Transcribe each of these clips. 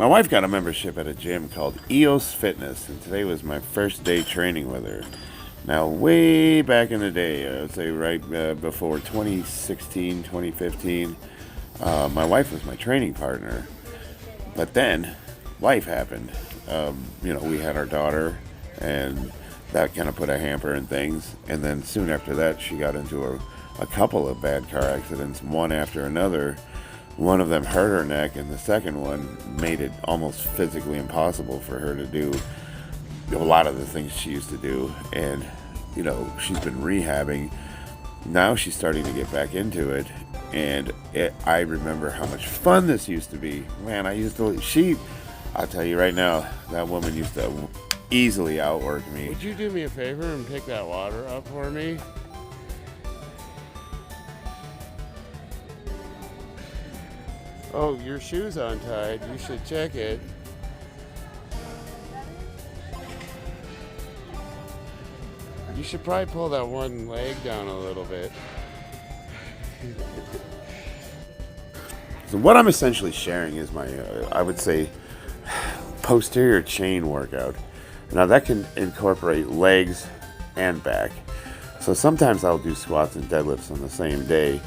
My wife got a membership at a gym called EOS Fitness, and today was my first day training with her. Now, way back in the day, I would say right before 2016, 2015, my wife was my training partner. But then, life happened. We had our daughter, and that kind of put a hamper in things. And then soon after that, she got into a couple of bad car accidents, one after another. One of them hurt her neck, and the second one made it almost physically impossible for her to do a lot of the things she used to do. And, she's been rehabbing. Now she's starting to get back into it. And I remember how much fun this used to be. Man, I'll tell you right now, that woman used to easily outwork me. Would you do me a favor and pick that water up for me? Oh, your shoe's untied. You should check it. You should probably pull that one leg down a little bit. So what I'm essentially sharing is my, I would say, posterior chain workout. Now that can incorporate legs and back. So sometimes I'll do squats and deadlifts on the same day.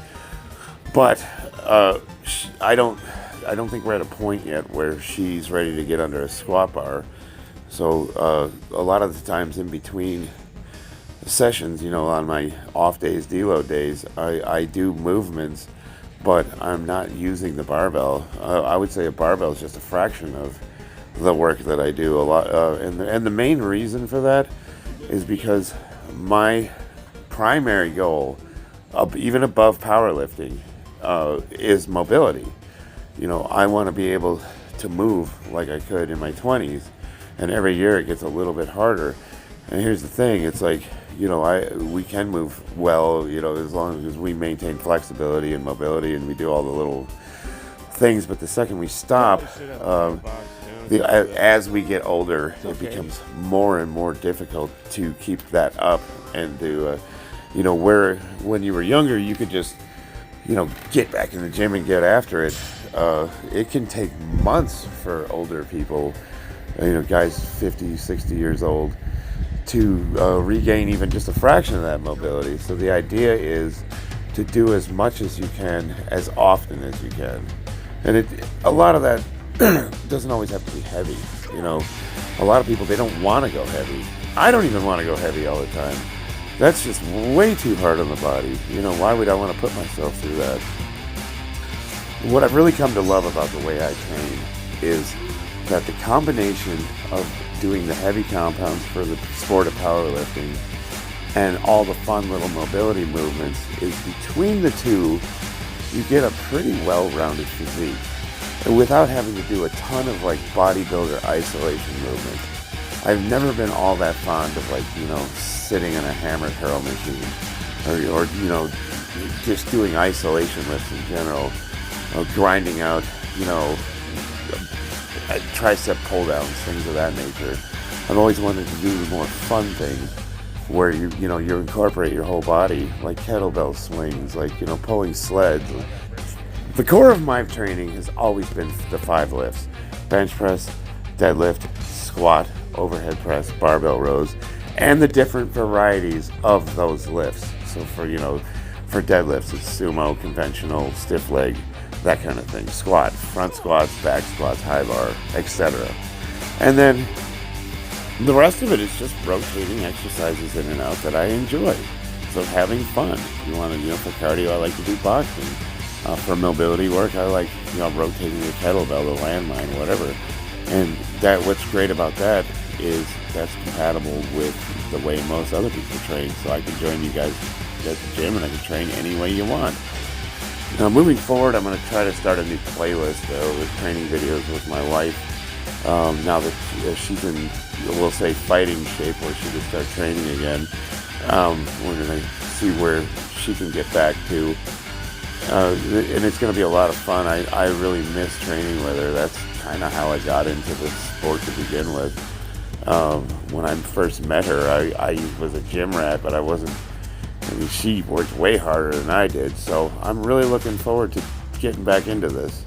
But I don't think we're at a point yet where she's ready to get under a squat bar. So a lot of the times in between sessions, on my off days, deload days, I do movements, but I'm not using the barbell. I would say a barbell is just a fraction of the work that I do a lot. And the main reason for that is because my primary goal, even above powerlifting, is mobility. I want to be able to move like I could in my 20s, and every year it gets a little bit harder. And here's the thing, it's like, we can move well, as long as we maintain flexibility and mobility and we do all the little things. But the second we stop, as we get older, it becomes more and more difficult to keep that up and to, where when you were younger, you could just, get back in the gym and get after it. It can take months for older people, guys 50, 60 years old, to regain even just a fraction of that mobility. So the idea is to do as much as you can, as often as you can. And a lot of that doesn't always have to be heavy. A lot of people, they don't want to go heavy. I don't even want to go heavy all the time. That's just way too hard on the body. Why would I want to put myself through that? What I've really come to love about the way I train is that the combination of doing the heavy compounds for the sport of powerlifting and all the fun little mobility movements is between the two, you get a pretty well-rounded physique. And without having to do a ton of bodybuilder isolation movements. I've never been all that fond of sitting in a hammer curl machine or just doing isolation lifts in general, grinding out, tricep pull downs, things of that nature. I've always wanted to do the more fun things where you incorporate your whole body, like kettlebell swings, pulling sleds. The core of my training has always been the 5 lifts: bench press, deadlift, squat, overhead press, barbell rows, and the different varieties of those lifts. So for deadlifts, it's sumo, conventional, stiff leg, that kind of thing. Squat, front squats, back squats, high bar, etc. And then the rest of it is just rotating exercises in and out that I enjoy. So having fun. You want to, for cardio, I like to do boxing. For mobility work, I like, rotating the kettlebell, the landmine, whatever. And what's great about that is that's compatible with the way most other people train. So I can join you guys at the gym and I can train any way you want. Now, moving forward, I'm going to try to start a new playlist with training videos with my wife. Now that she's in, we'll say, fighting shape where she can start training again, we're going to see where she can get back to. And it's going to be a lot of fun. I really miss training with her. That's kind of how I got into the sport to begin with. When I first met her, I was a gym rat, but she worked way harder than I did. So I'm really looking forward to getting back into this.